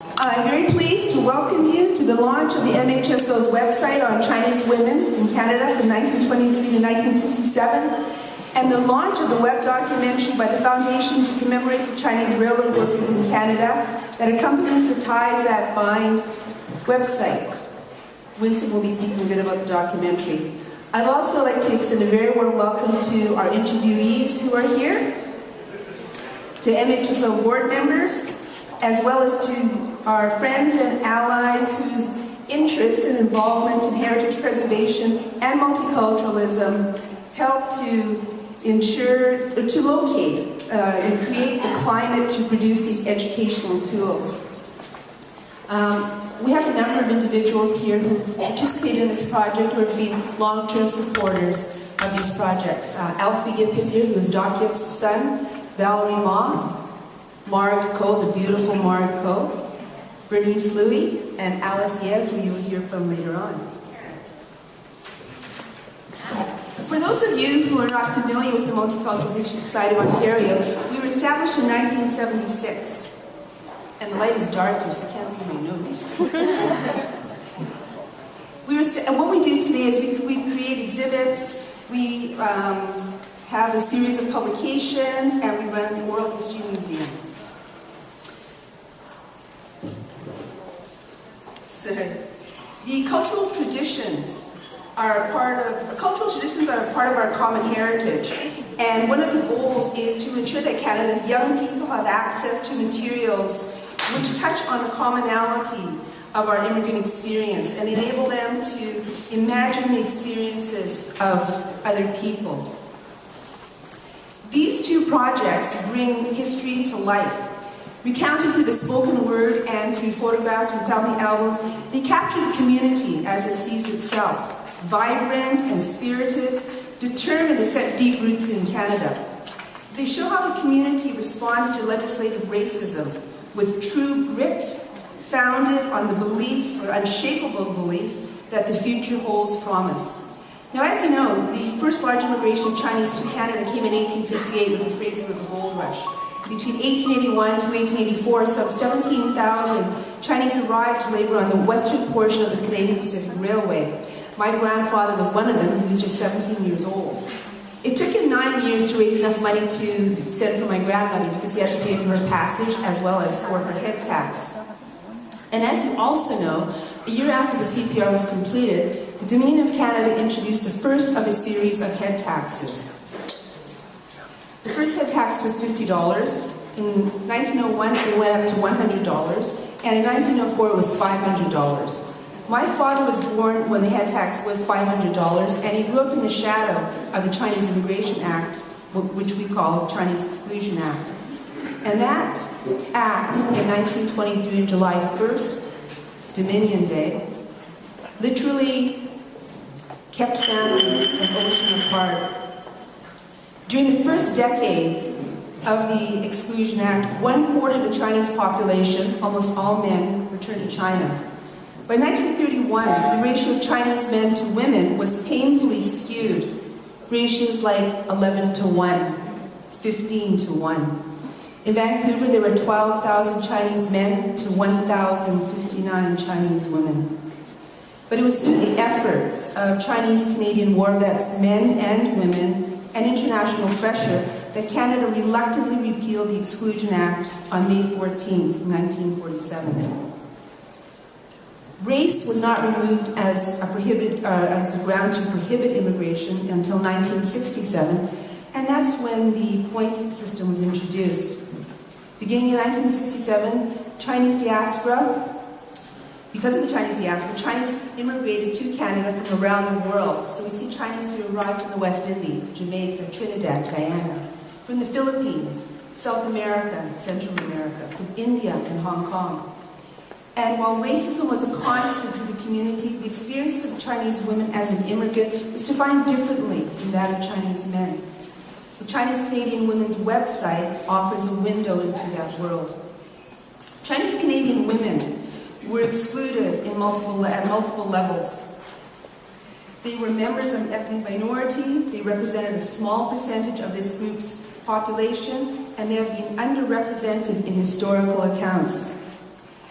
I'm very pleased to welcome you to the launch of the MHSO's website on Chinese women in Canada from 1923 to 1967, and the launch of the web documentary by the Foundation to commemorate the Chinese railroad workers in Canada that accompanies the Ties That Bind website. Winston will be speaking a bit about the documentary. I'd also like to extend a very warm welcome to our interviewees who are here, to MHSO board members, as well as to our friends and allies whose interest and involvement in heritage preservation and multiculturalism help to ensure, to locate and create the climate to produce these educational tools. We have a number of individuals here who participate in this project who have been long-term supporters of these projects. Alfie Yip is here, who is Doc Yip's son, Valerie Ma, Marg Ko, the beautiful Marg Ko, Bernice Louie, and Alice Yeb, who you will hear from later on. For those of you who are not familiar with the Multicultural History Society of Ontario, we were established in 1976. And the light is darker, so I can't see my nose. And what we do today is we create exhibits, we have a series of publications, and we run the Oral History Museum. So, the cultural traditions are a part of our common heritage. And one of the goals is to ensure that Canada's young people have access to materials which touch on the commonality of our immigrant experience and enable them to imagine the experiences of other people. These two projects bring history to life. Recounted through the spoken word and through photographs from family albums, they capture the community as it sees itself, vibrant and spirited, determined to set deep roots in Canada. They show how the community responded to legislative racism with true grit, founded on the belief, or unshakable belief, that the future holds promise. Now, as you know, the first large immigration of Chinese to Canada came in 1858 with the Fraser River Gold Rush. Between 1881 to 1884, some 17,000 Chinese arrived to labor on the western portion of the Canadian Pacific Railway. My grandfather was one of them. He was just 17 years old. It took him 9 years to raise enough money to send for my grandmother because he had to pay for her passage as well as for her head tax. And as you also know, a year after the CPR was completed, the Dominion of Canada introduced the first of a series of head taxes. The first head tax was $50. In 1901, it went up to $100, and in 1904, it was $500. My father was born when the head tax was $500, and he grew up in the shadow of the Chinese Immigration Act, which we call the Chinese Exclusion Act. And that act, in 1923, on July 1st, Dominion Day, literally kept families an ocean apart. During the first decade of the Exclusion Act, 1/4 of the Chinese population, almost all men, returned to China. By 1931, the ratio of Chinese men to women was painfully skewed. Ratios like 11 to 1, 15 to 1. In Vancouver, there were 12,000 Chinese men to 1,059 Chinese women. But it was through the efforts of Chinese-Canadian war vets, men and women, and international pressure that Canada reluctantly repealed the Exclusion Act on May 14, 1947. Race was not removed as a ground to prohibit immigration until 1967, and that's when the points system was introduced. Beginning in 1967, because of the Chinese diaspora, Chinese immigrated to Canada from around the world. So we see Chinese who arrived from the West Indies, Jamaica, Trinidad, Guyana, from the Philippines, South America, Central America, from India and Hong Kong. And while racism was a constant to the community, the experiences of Chinese women as an immigrant was defined differently from that of Chinese men. The Chinese-Canadian Women's website offers a window into that world. Chinese-Canadian women were excluded at multiple levels. They were members of an ethnic minority, they represented a small percentage of this group's population, and they have been underrepresented in historical accounts.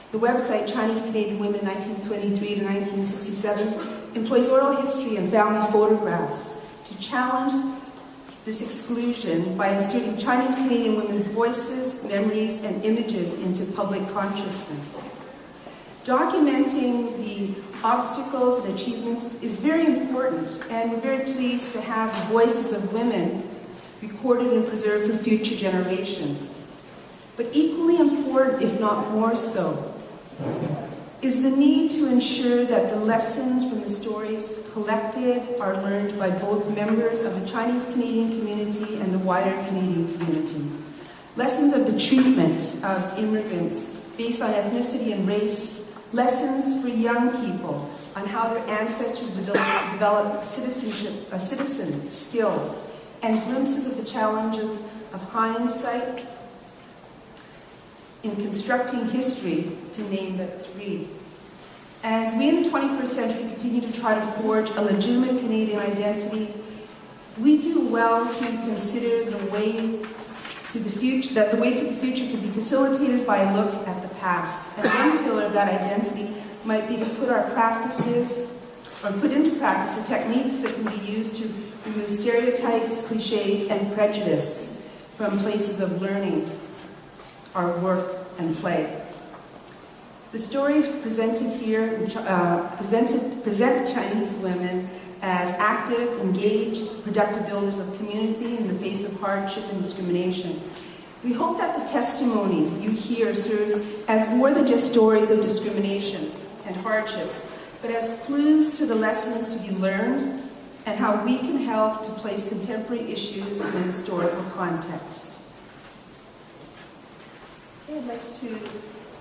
The website, Chinese Canadian Women 1923 to 1967, employs oral history and family photographs to challenge this exclusion by inserting Chinese Canadian women's voices, memories, and images into public consciousness. Documenting the obstacles and achievements is very important, and we're very pleased to have the voices of women recorded and preserved for future generations. But equally important, if not more so, is the need to ensure that the lessons from the stories collected are learned by both members of the Chinese Canadian community and the wider Canadian community. Lessons of the treatment of immigrants based on ethnicity and race, lessons for young people on how their ancestors developed citizen skills, and glimpses of the challenges of hindsight in constructing history, to name but three. As we in the 21st century continue to try to forge a legitimate Canadian identity, we do well to consider the way to the future, that the way to the future can be facilitated by a look at the past. And one pillar of that identity might be to put into practice the techniques that can be used to remove stereotypes, cliches, and prejudice from places of learning, our work, and play. The stories presented here present Chinese women as active, engaged, productive builders of community in the face of hardship and discrimination. We hope that the testimony you hear serves as more than just stories of discrimination and hardships, but as clues to the lessons to be learned and how we can help to place contemporary issues in a historical context. Okay,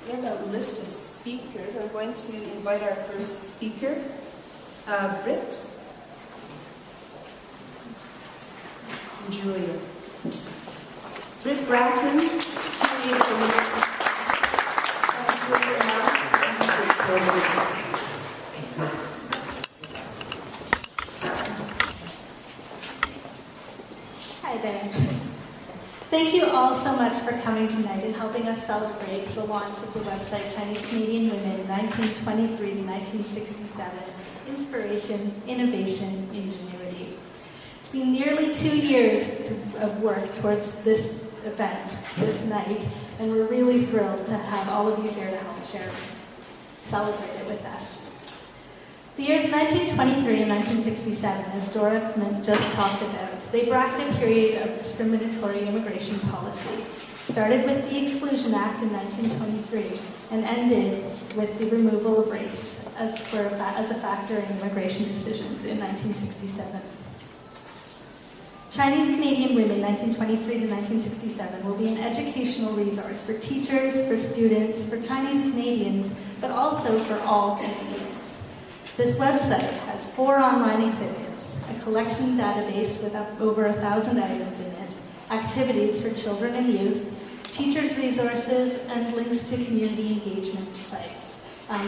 we have a list of speakers. I'm going to invite our first speaker, Britt and Julia. Britt Braaten, she is the Hi there. Thank you all so much for coming tonight and helping us celebrate the launch of the website Chinese Canadian Women 1923 to 1967, Inspiration, Innovation, Ingenuity. It's been nearly 2 years of work towards this event, this night, and we're really thrilled to have all of you here to help celebrate it with us. The years 1923 and 1967, as Dora just talked about, they bracketed a period of discriminatory immigration policy. Started with the Exclusion Act in 1923 and ended with the removal of race as a factor in immigration decisions in 1967. Chinese Canadian Women 1923 to 1967 will be an educational resource for teachers, for students, for Chinese Canadians, but also for all Canadians. This website has 4 online exhibits, a collection database with over 1,000 items in it, activities for children and youth, teachers' resources, and links to community engagement sites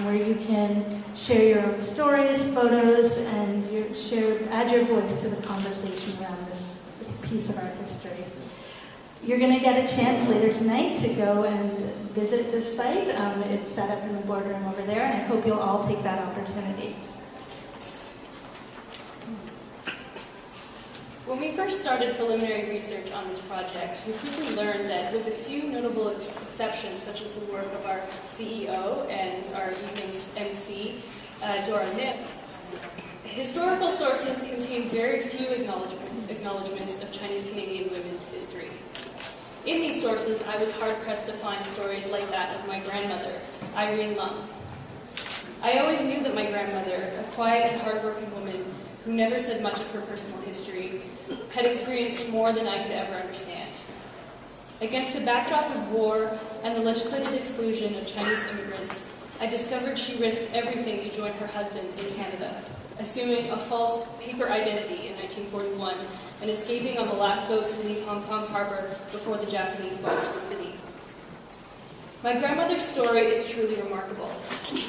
where you can share your own stories, photos, and add your voice to the conversation around this piece of our history. You're going to get a chance later tonight to go and visit this site. It's set up in the boardroom over there, and I hope you'll all take that opportunity. When we first started preliminary research on this project, we quickly learned that with a few notable exceptions, such as the work of our CEO and our evening's MC, Dora Nipp, historical sources contain very few acknowledgments of Chinese Canadian women's history. In these sources, I was hard-pressed to find stories like that of my grandmother, Irene Lung. I always knew that my grandmother, a quiet and hardworking woman who never said much of her personal history, had experienced more than I could ever understand. Against a backdrop of war and the legislated exclusion of Chinese immigrants, I discovered she risked everything to join her husband in Canada, assuming a false paper identity in 1941 and escaping on the last boat to leave Hong Kong harbor before the Japanese barged the city. My grandmother's story is truly remarkable,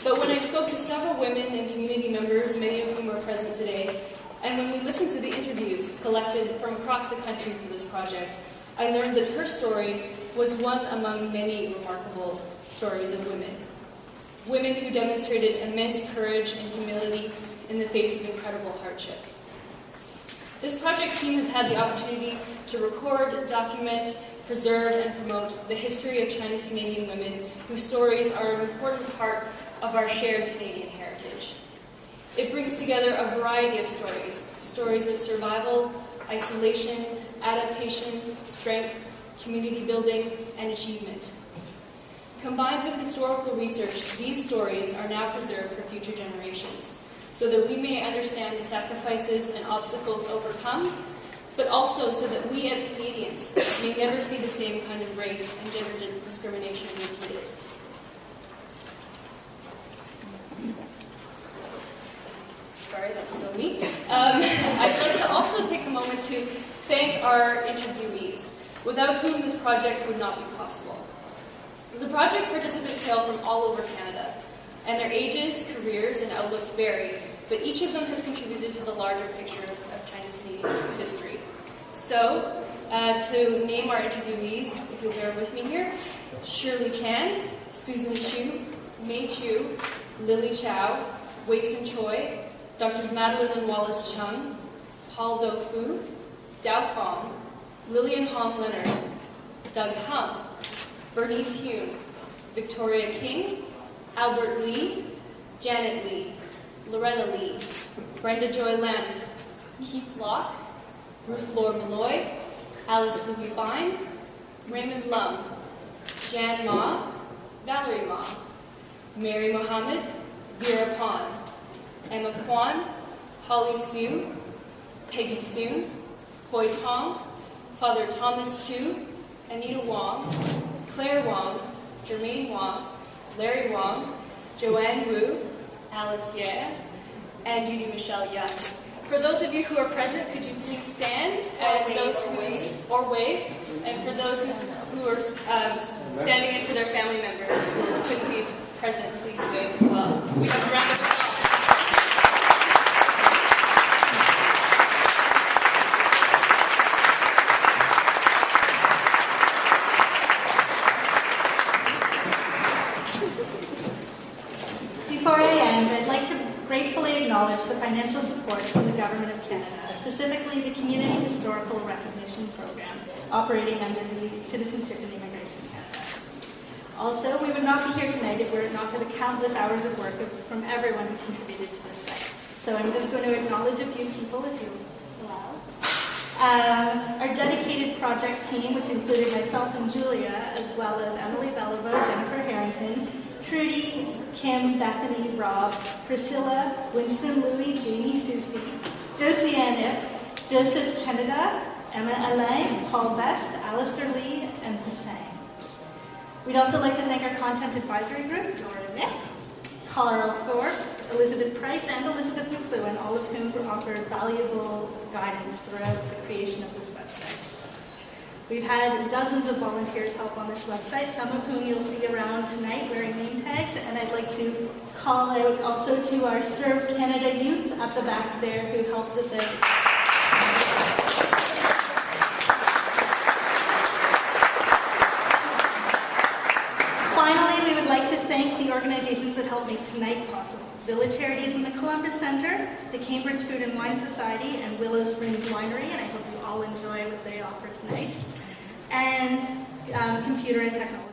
but when I spoke to several women and community members, many of whom are present today, and when we listened to the interviews collected from across the country for this project, I learned that her story was one among many remarkable stories of women. women who demonstrated immense courage and humility in the face of incredible hardship. This project team has had the opportunity to record, document, preserve, and promote the history of Chinese Canadian women whose stories are an important part of our shared Canadian heritage. It brings together a variety of stories of survival, isolation, adaptation, strength, community building, and achievement. Combined with historical research, these stories are now preserved for future generations, so that we may understand the sacrifices and obstacles overcome, but also so that we as Canadians may never see the same kind of race and gender discrimination repeated. Sorry, that's still me. I'd like to also take a moment to thank our interviewees, without whom this project would not be possible. The project participants hail from all over Canada, and their ages, careers, and outlooks vary, but each of them has contributed to the larger picture of Chinese Canadian women's history. So, to name our interviewees, if you'll bear with me here, Shirley Chan, Susan Chu, Mei Chu, Lily Chow, Wei-Sin Choi, Drs. Madeline and Wallace Chung, Paul Do Fu, Dao Fong, Lillian Hong Leonard, Doug Hum, Bernice Hume, Victoria King, Albert Lee, Janet Lee, Loretta Lee, Brenda Joy Lam, Keith Locke, Ruth Lord Malloy, Alice Louie Fine, Raymond Lum, Jan Ma, Valerie Ma, Mary Mohammed, Vera Pon, Emma Kwan, Holly Sue, Peggy Soon, Hoi Tong, Father Thomas Tu, Anita Wong, Claire Wong, Jermaine Wong, Larry Wong, Joanne Wu, Alice Ye, and Judy Michelle Young. For those of you who are present, could you please stand? And or wave. And for those who are standing in for their family members who couldn't be present, please wave as well. We have a round of applause. Before I end, I'd like to gratefully acknowledge the financial support from the Government of Canada, specifically the Community Historical Recognition Program, operating under the Citizenship and Immigration Canada. Also, we would not be here tonight if were it not for the countless hours of work from everyone who contributed to this site. So I'm just going to acknowledge a few people, if you allow. Our dedicated project team, which included myself and Julia, as well as Emily Beliveau, Jennifer Harrington, Trudy, Kim, Bethany, Rob, Priscilla, Winston, Louie, Jamie, Susie, Josie Nipp, Joseph Chenida, Emma Alain, Paul Best, Alistair Lee, and Hussein. We'd also like to thank our content advisory group, Dora, Nipp, Carl Thorpe, Elizabeth Price, and Elizabeth McLuhan, all of whom offered valuable guidance throughout the creation of this website. We've had dozens of volunteers help on this website, some of whom you'll see around tonight wearing name tags, and I'd like to call out also to our Serve Canada youth at the back there who helped us out. Finally, we would like to thank the organizations that helped make tonight possible. Village Charities in the Columbus Center, the Cambridge Food and Wine Society, and Willow Springs Winery, and I hope you all enjoy what they offer tonight, and Computer and Technology.